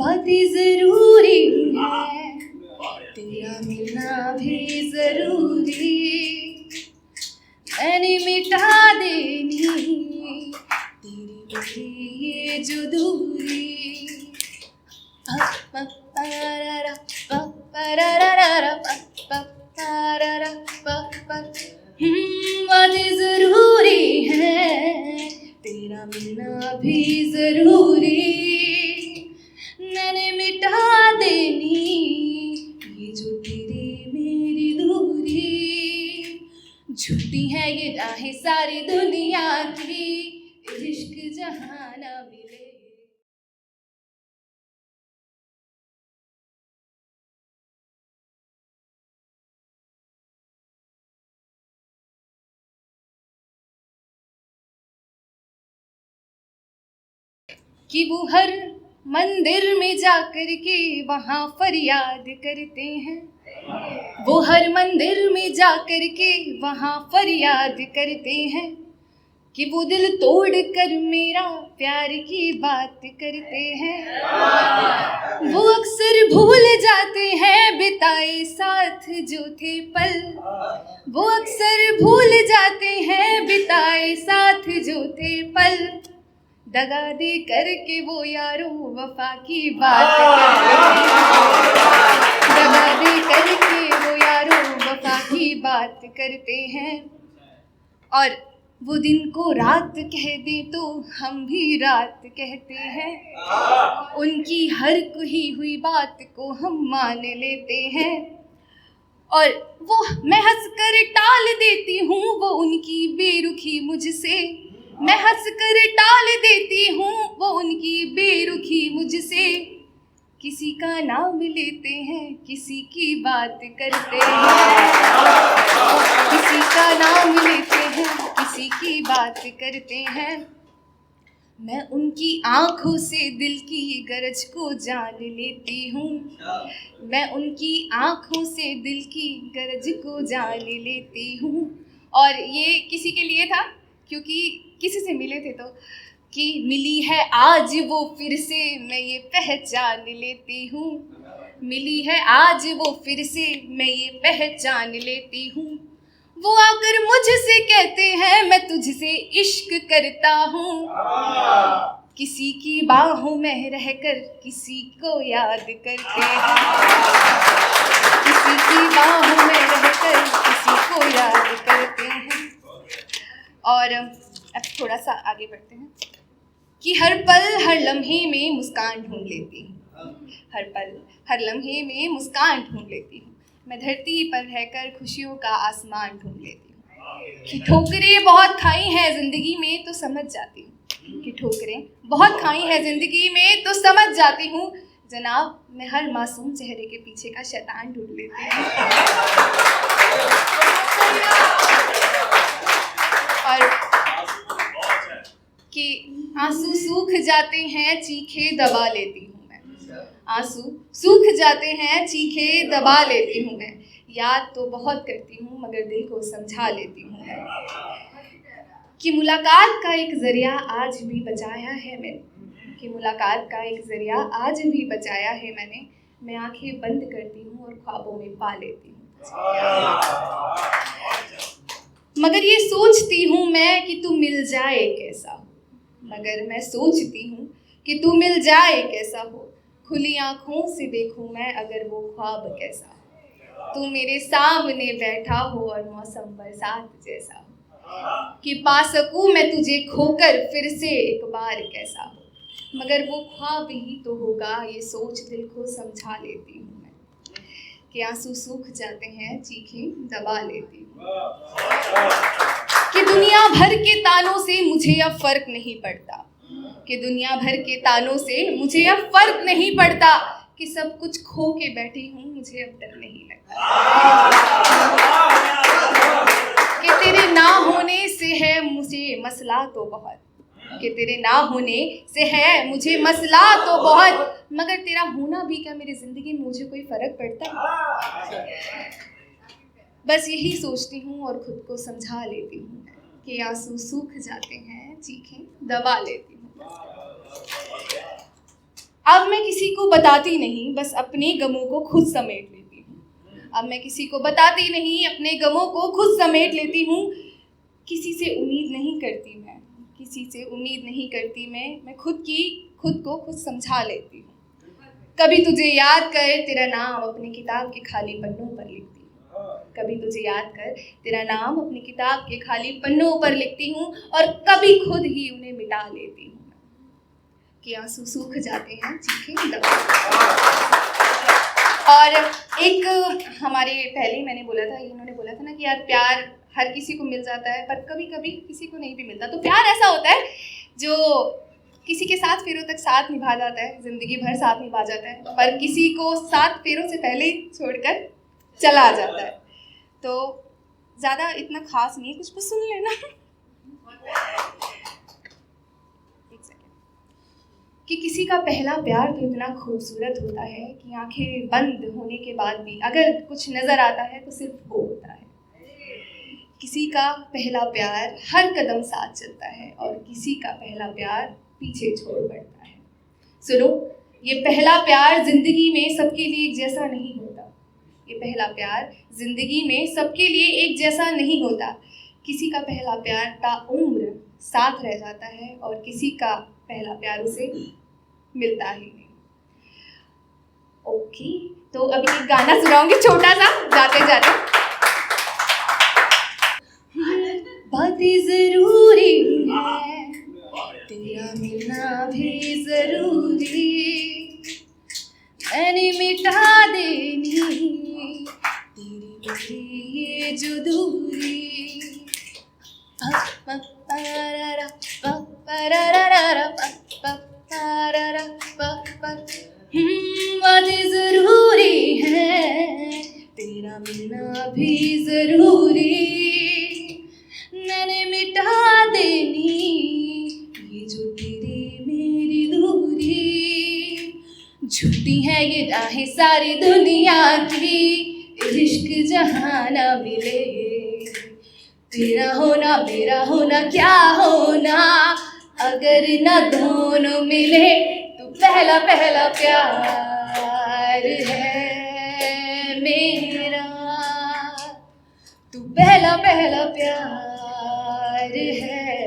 बातें जरूरी है, तेरा मिलना भी जरूरी, मैंने मिटा देनी तेरी ये जो दूरी। बातें जरूरी है, तेरा मिलना भी जरूरी, मैंने मिटा देनी ये जो तेरी मेरी दूरी। झूठी है ये राहें सारी दुनिया की, इश्क जहां ना मिले। कि वो हर मंदिर में जाकर के वहाँ फरियाद करते हैं, वो हर मंदिर में जाकर के वहाँ फरियाद करते हैं, कि वो दिल तोड़ कर मेरा प्यार की बात करते हैं। वो अक्सर भूल जाते हैं बिताए साथ जो थे पल, वो अक्सर भूल जाते हैं बिताए साथ जो थे पल, दगा दे करके वो यारों वफा की बात करते हैं, दगा दे करके वो यारों वफा की बात करते हैं। और वो दिन को रात कह दे तो हम भी रात कहते हैं, उनकी हर कही हुई बात को हम मान लेते हैं। और वो मैं हंस कर टाल देती हूँ वो उनकी बेरुखी मुझसे, मैं हंस कर टाल देती हूँ वो उनकी बेरुखी मुझसे। किसी का नाम लेते हैं किसी की बात करते हैं, किसी का नाम लेते हैं किसी की बात करते हैं। मैं उनकी आँखों से दिल की गरज को जान लेती हूँ, मैं उनकी आँखों से दिल की गरज को जान लेती हूँ। और ये किसी के लिए था क्योंकि किसी से मिले थे तो, कि मिली है आज वो फिर से मैं ये पहचान लेती हूँ, मिली है आज वो फिर से मैं ये पहचान लेती हूँ। वो आकर मुझसे कहते हैं मैं तुझसे इश्क करता हूँ, किसी की बाहों में रहकर किसी को याद करते हैं, किसी की बाहों में रहकर किसी को याद करते हैं। और अब थोड़ा सा आगे बढ़ते हैं कि हर पल हर लम्हे में मुस्कान ढूंढ लेती हूँ, हर पल हर लम्हे में मुस्कान ढूंढ लेती हूँ। मैं धरती पर रहकर खुशियों का आसमान ढूंढ लेती हूँ। कि ठोकरें बहुत खाई हैं ज़िंदगी में तो समझ जाती हूँ, कि ठोकरें बहुत खाई हैं ज़िंदगी में तो समझ जाती हूँ जनाब, मैं हर मासूम चेहरे के पीछे का शैतान ढूंढ लेती हूँ। और कि आंसू सूख जाते हैं चीखे दबा लेती हूँ मैं, आंसू सूख जाते हैं चीखे दबा लेती हूँ मैं। याद तो बहुत करती हूँ मगर दिल को समझा लेती हूँ मैं। कि मुलाकात का एक ज़रिया आज भी बचाया है मैंने, कि मुलाकात का एक ज़रिया आज भी बचाया है मैंने। मैं आंखें बंद करती हूँ और ख्वाबों में पा लेती हूँ। मगर ये सोचती हूँ मैं कि तू मिल जाए कैसा हो, मगर मैं सोचती हूँ कि तू मिल जाए कैसा हो। खुली आँखों से देखूँ मैं अगर वो ख्वाब कैसा हो, तू मेरे सामने बैठा हो और मौसम बरसात जैसा हो। कि पा सकूँ मैं तुझे खोकर फिर से एक बार कैसा हो, मगर वो ख्वाब ही तो होगा ये सोच दिल को समझा लेती हूँ मैं। कि आंसू सूख जाते हैं चीखें दबा लेती हूँ। कि दुनिया भर के तानों से मुझे अब फर्क नहीं पड़ता, कि दुनिया भर के तानों से मुझे अब फर्क नहीं पड़ता। कि सब कुछ खो के बैठी हूँ मुझे अब डर नहीं लगता। कि तेरे ना होने से है मुझे मसला तो बहुत, कि तेरे ना होने से है मुझे मसला तो बहुत, मगर तेरा होना भी क्या मेरी ज़िंदगी में मुझे कोई फ़र्क पड़ता है। बस यही सोचती हूँ और ख़ुद को समझा लेती हूँ कि आंसू सूख जाते हैं चीखें दबा लेती हूँ। अब मैं किसी को बताती नहीं, बस अपने गमों को खुद समेट लेती हूँ। अब मैं किसी को बताती नहीं, अपने गमों को खुद समेट लेती हूँ। किसी से उम्मीद नहीं करती मैं, किसी से उम्मीद नहीं करती मैं खुद को खुद समझा लेती हूँ। कभी तुझे याद कर तेरा नाम अपनी किताब के खाली पन्नों पर लिखती हूँ। कभी तुझे याद कर तेरा नाम अपनी किताब के खाली पन्नों पर लिखती हूँ, और कभी खुद ही उन्हें मिटा लेती हूँ कि आंसू सूख जाते हैं चीखें दबा। और एक हमारे पहले मैंने बोला था, इन्होंने बोला था ना कि यार प्यार हर किसी को मिल जाता है, पर कभी कभी किसी को नहीं भी मिलता। तो प्यार ऐसा होता है जो किसी के 7 फेरों तक साथ निभा जाता है, ज़िंदगी भर साथ निभा जाता है, पर किसी को 7 फेरों से पहले ही छोड़कर चला जाता है। तो ज़्यादा इतना खास नहीं है, कुछ कुछ सुन लेना। एक सेकेंड। कि किसी का पहला प्यार तो इतना खूबसूरत होता है कि आंखें बंद होने के बाद भी अगर कुछ नज़र आता है तो सिर्फ वो होता है। किसी का पहला प्यार हर कदम साथ चलता है, और किसी का पहला प्यार पीछे छोड़ पड़ता है। सुनो, ये पहला प्यार जिंदगी में सबके लिए एक जैसा नहीं होता। ये पहला प्यार जिंदगी में सबके लिए एक जैसा नहीं होता। किसी का पहला प्यार ताउम्र साथ रह जाता है, और किसी का पहला प्यार उसे मिलता ही नहीं। ओके, तो अभी एक गाना सुनाऊंगी छोटा सा जाते जाते। बातें जरूरी है, तेरा मिलना भी जरूरी, मैंने मिटा देनी तेरी मेरी ये जो दूरी। बातें जरूरी है, तेरा मिलना भी जरूरी, मैंने मिटा देनी ये जो तेरी मेरी दूरी। झूठी है ये राहें सारी दुनिया की, इश्क जहाँ ना मिले, तेरा होना मेरा होना क्या होना, अगर ना दोनों मिले तो पहला पहला प्यार है मेरा, तू पहला पहला प्यार है